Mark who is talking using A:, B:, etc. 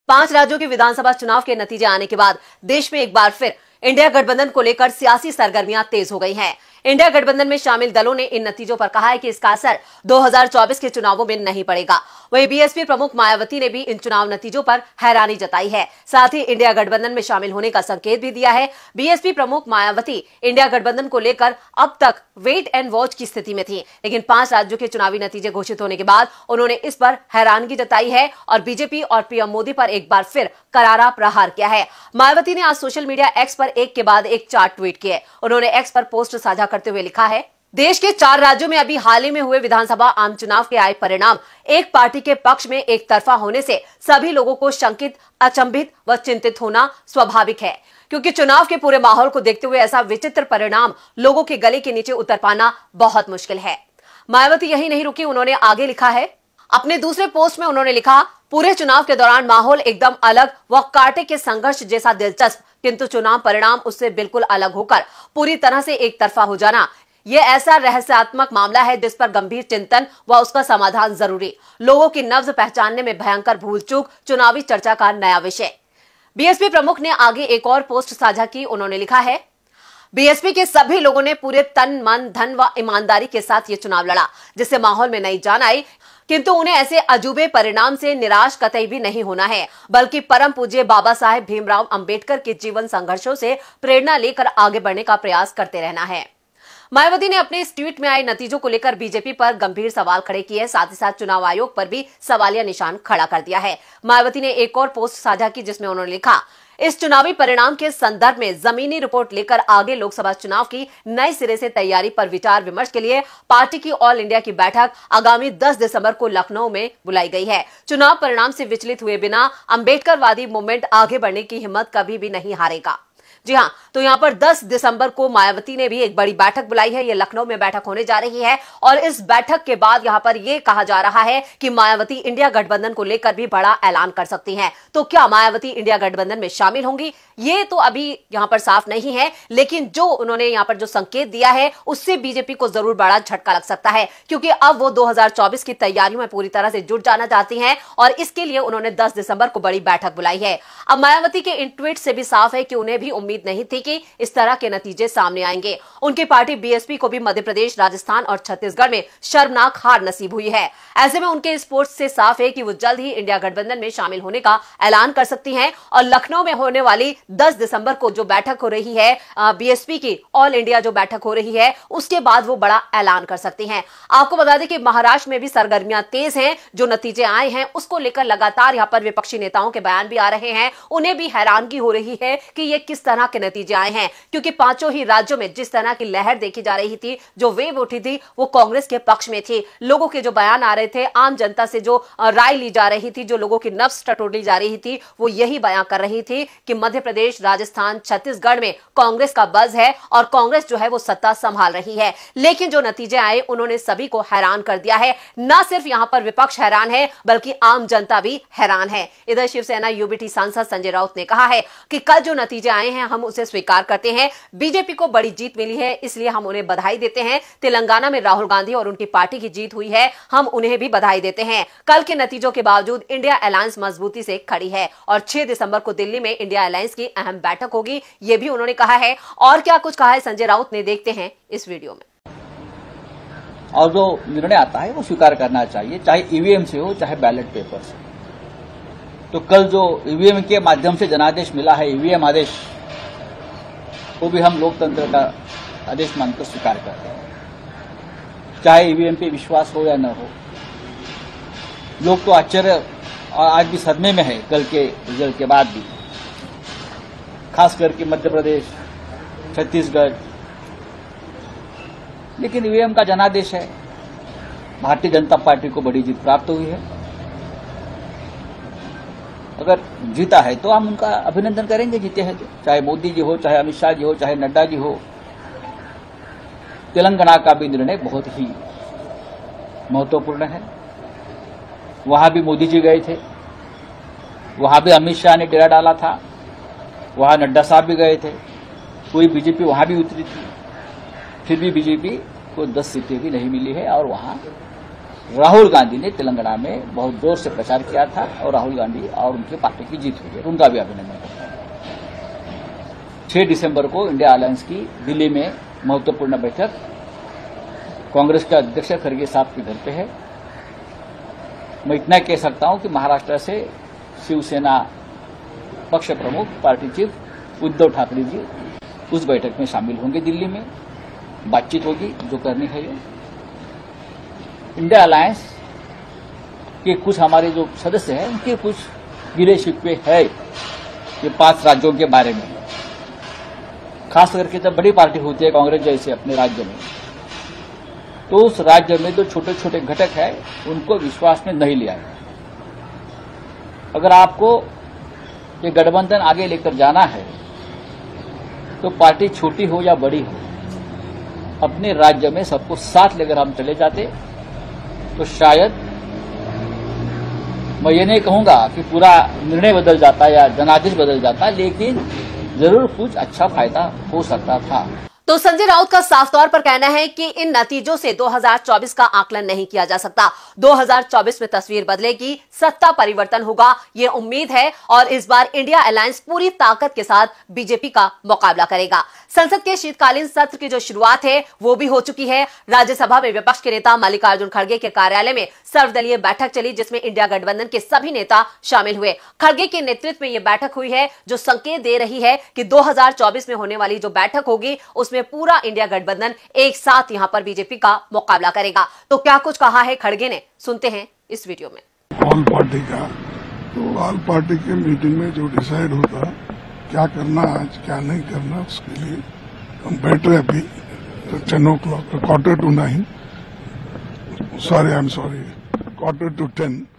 A: 5 राज्यों के विधानसभा चुनाव के नतीजे आने के बाद देश में एक बार फिर इंडिया गठबंधन को लेकर सियासी सरगर्मियां तेज हो गई हैं। इंडिया गठबंधन में शामिल दलों ने इन नतीजों पर कहा है कि इसका असर 2024 के चुनावों में नहीं पड़ेगा। वहीं बीएसपी प्रमुख मायावती ने भी इन चुनाव नतीजों पर हैरानी जताई है। साथ ही इंडिया गठबंधन में शामिल होने का संकेत भी दिया है। बीएसपी प्रमुख मायावती इंडिया गठबंधन को लेकर अब तक वेट एंड वॉच की स्थिति में थी, लेकिन 5 राज्यों के चुनावी नतीजे घोषित होने के बाद उन्होंने इस पर हैरानगी जताई है और बीजेपी और पीएम मोदी पर एक बार फिर करारा प्रहार किया है। मायावती ने आज सोशल मीडिया एक्स पर एक के बाद एक 4 ट्वीट किए। उन्होंने एक्स पर पोस्ट साझा करते हुए लिखा है, देश के 4 राज्यों में अभी हाल ही में हुए विधानसभा आम चुनाव के आए परिणाम एक पार्टी के पक्ष में एक तरफा होने से सभी लोगों को शंकित, अचंभित व चिंतित होना स्वाभाविक है, क्योंकि चुनाव के पूरे माहौल को देखते हुए ऐसा विचित्र परिणाम लोगों के गले के नीचे उतर पाना बहुत मुश्किल है। मायावती यही नहीं रुकी, उन्होंने आगे लिखा है। अपने दूसरे पोस्ट में उन्होंने लिखा, पूरे चुनाव के दौरान माहौल एकदम अलग व कांटे के संघर्ष जैसा दिलचस्प, किंतु चुनाव परिणाम उससे बिल्कुल अलग होकर पूरी तरह से एक तरफा हो जाना, यह ऐसा रहस्यात्मक मामला है जिस पर गंभीर चिंतन व उसका समाधान जरूरी। लोगों की नब्ज पहचानने में भयंकर भूल चूक चुनावी चर्चा का नया विषय। बीएसपी प्रमुख ने आगे एक और पोस्ट साझा की। उन्होंने लिखा है, बीएसपी के सभी लोगों ने पूरे तन, मन, धन व ईमानदारी के साथ ये चुनाव लड़ा, जिससे माहौल में नई जान आई, किंतु उन्हें ऐसे अजूबे परिणाम से निराश कतई भी नहीं होना है, बल्कि परम पूज्य बाबा साहेब भीमराव अंबेडकर के जीवन संघर्षों से प्रेरणा लेकर आगे बढ़ने का प्रयास करते रहना है। मायावती ने अपने इस ट्वीट में आए नतीजों को लेकर बीजेपी पर गंभीर सवाल खड़े किए, साथ ही साथ चुनाव आयोग पर भी सवालिया निशान खड़ा कर दिया है। मायावती ने एक और पोस्ट साझा की जिसमें उन्होंने लिखा, इस चुनावी परिणाम के संदर्भ में जमीनी रिपोर्ट लेकर आगे लोकसभा चुनाव की नए सिरे से तैयारी पर विचार विमर्श के लिए पार्टी की ऑल इंडिया की बैठक आगामी 10 दिसंबर को लखनऊ में बुलाई गई है। चुनाव परिणाम से विचलित हुए बिना अंबेडकरवादी मूवमेंट आगे बढ़ने की हिम्मत कभी भी नहीं हारेगा। जी हां, तो यहां पर 10 दिसंबर को मायावती ने भी एक बड़ी बैठक बुलाई है। ये लखनऊ में बैठक होने जा रही है और इस बैठक के बाद यहां पर यह कहा जा रहा है कि मायावती इंडिया गठबंधन को लेकर भी बड़ा ऐलान कर सकती हैं। तो क्या मायावती इंडिया गठबंधन में शामिल होंगी, ये तो अभी यहां पर साफ नहीं है, लेकिन जो उन्होंने यहां पर जो संकेत दिया है उससे बीजेपी को जरूर बड़ा झटका लग सकता है, क्योंकि अब वो 2024 की तैयारियों में पूरी तरह से जुट जाना चाहती हैं और इसके लिए उन्होंने 10 दिसंबर को बड़ी बैठक बुलाई है। अब मायावती के इन ट्वीट से भी साफ है कि उन्हें भी उम्मीद नहीं थी कि इस तरह के नतीजे सामने आएंगे। उनकी पार्टी बीएसपी को भी मध्य प्रदेश, राजस्थान और छत्तीसगढ़ में शर्मनाक हार नसीब हुई है। ऐसे में उनके इस पोस्ट से साफ है कि वो जल्द ही इंडिया गठबंधन में शामिल होने का ऐलान कर सकती हैं और लखनऊ में होने वाली 10 दिसंबर को जो बैठक हो रही है बीएसपी की ऑल इंडिया जो बैठक हो रही है, उसके बाद वो बड़ा ऐलान कर सकती हैं। आपको बता दें कि महाराष्ट्र में भी सरगर्मियां तेज हैं। जो नतीजे आए हैं उसको लेकर लगातार यहां पर विपक्षी नेताओं के बयान भी आ रहे हैं। उन्हें भी हैरानगी हो रही है कि ये किस तरह के नतीजे आए हैं, क्योंकि 5 ही राज्यों में जिस तरह की लहर देखी जा रही थी, जो वेव उठी थी, वो कांग्रेस के पक्ष में थी। लोगों के जो बयान आ रहे थे, आम जनता से जो राय ली जा रही थी, जो लोगों की नब्ज टटोली जा रही थी, वो यही बयान कर रही थी कि मध्य प्रदेश, राजस्थान, छत्तीसगढ़ में कांग्रेस का बज है और कांग्रेस जो है वो सत्ता संभाल रही है। लेकिन जो नतीजे आए उन्होंने सभी को हैरान कर दिया है। न सिर्फ यहां पर विपक्ष हैरान है, बल्कि आम जनता भी हैरान है। इधर शिवसेना यूबीटी सांसद संजय राउत ने कहा है कि कल जो नतीजे आए हैं हम उसे स्वीकार करते हैं। बीजेपी को बड़ी जीत मिली है, इसलिए हम उन्हें बधाई देते हैं। तेलंगाना में राहुल गांधी और उनकी पार्टी की जीत हुई है, हम उन्हें भी बधाई देते हैं। कल के नतीजों के बावजूद इंडिया अलायंस मजबूती से खड़ी है और 6 दिसंबर को दिल्ली में इंडिया अलायंस की अहम बैठक होगी, ये भी उन्होंने कहा है। और क्या कुछ कहा है संजय राउत ने, देखते हैं इस वीडियो में।
B: और जो निर्णय आता है वो स्वीकार करना चाहिए, चाहे ईवीएम से हो चाहे बैलेट पेपर से। तो कल जो ईवीएम के माध्यम से जनादेश मिला है, ईवीएम आदेश, वो भी हम लोकतंत्र का आदेश मानकर स्वीकार करते हैं, चाहे ईवीएम पे विश्वास हो या न हो। लोग तो आश्चर्य और आज भी सदमे में है कल के रिजल्ट के बाद भी, खास करके मध्य प्रदेश, छत्तीसगढ़। लेकिन ईवीएम का जनादेश है, भारतीय जनता पार्टी को बड़ी जीत प्राप्त हुई है। अगर जीता है तो हम उनका अभिनंदन करेंगे, जीते हैं तो, चाहे मोदी जी हो, चाहे अमित शाह जी हो, चाहे नड्डा जी हो। तेलंगाना का भी निर्णय बहुत ही महत्वपूर्ण है। वहां भी मोदी जी गए थे, वहां भी अमित शाह ने डेरा डाला था, वहां नड्डा साहब भी गए थे, कोई बीजेपी वहां भी उतरी थी, फिर भी बीजेपी को 10 सीटें भी नहीं मिली है और वहां राहुल गांधी ने तेलंगाना में बहुत जोर से प्रचार किया था और राहुल गांधी और उनकी पार्टी की जीत हुई है, उनका भी अभिनंदन करता हूं। 6 दिसंबर को इंडिया अलायंस की दिल्ली में महत्वपूर्ण बैठक कांग्रेस के अध्यक्ष खड़गे साहब के घर पे है। मैं इतना कह सकता हूं कि महाराष्ट्र से शिवसेना पक्ष प्रमुख पार्टी चीफ उद्धव ठाकरे जी उस बैठक में शामिल होंगे। दिल्ली में बातचीत होगी जो करनी है। इंडिया अलायंस के कुछ हमारे जो सदस्य हैं उनके कुछ गिले शिकवे है ये 5 राज्यों के बारे में, खास करके जब बड़ी पार्टी होती है कांग्रेस जैसे अपने राज्य में, तो उस राज्य में जो छोटे छोटे घटक है उनको विश्वास में नहीं लिया है। अगर आपको ये गठबंधन आगे लेकर जाना है तो पार्टी छोटी हो या बड़ी हो, अपने राज्य में सबको साथ लेकर हम चले जाते तो शायद मैं ये नहीं कहूंगा कि पूरा निर्णय बदल जाता या जनादेश बदल जाता, लेकिन जरूर कुछ अच्छा फायदा हो सकता था।
A: तो संजय राउत का साफ तौर पर कहना है कि इन नतीजों से 2024 का आकलन नहीं किया जा सकता। 2024 में तस्वीर बदलेगी, सत्ता परिवर्तन होगा, ये उम्मीद है और इस बार इंडिया अलायंस पूरी ताकत के साथ बीजेपी का मुकाबला करेगा। संसद के शीतकालीन सत्र की जो शुरुआत है वो भी हो चुकी है। राज्यसभा में विपक्ष के नेता मल्लिकार्जुन खड़गे के कार्यालय में सर्वदलीय बैठक चली, जिसमें इंडिया गठबंधन के सभी नेता शामिल हुए। खड़गे के नेतृत्व में यह बैठक हुई है जो संकेत दे रही है कि 2024 में होने वाली जो बैठक होगी उसमें पूरा इंडिया गठबंधन एक साथ यहां पर बीजेपी का मुकाबला करेगा। तो क्या कुछ कहा है खड़गे ने, सुनते हैं इस वीडियो में।
C: ऑल पार्टी का, तो ऑल पार्टी के मीटिंग में जो डिसाइड होता क्या करना आज क्या नहीं करना, उसके लिए हम बैठ रहे अभी 10 o'clock, 8:45, sorry I am sorry 8:45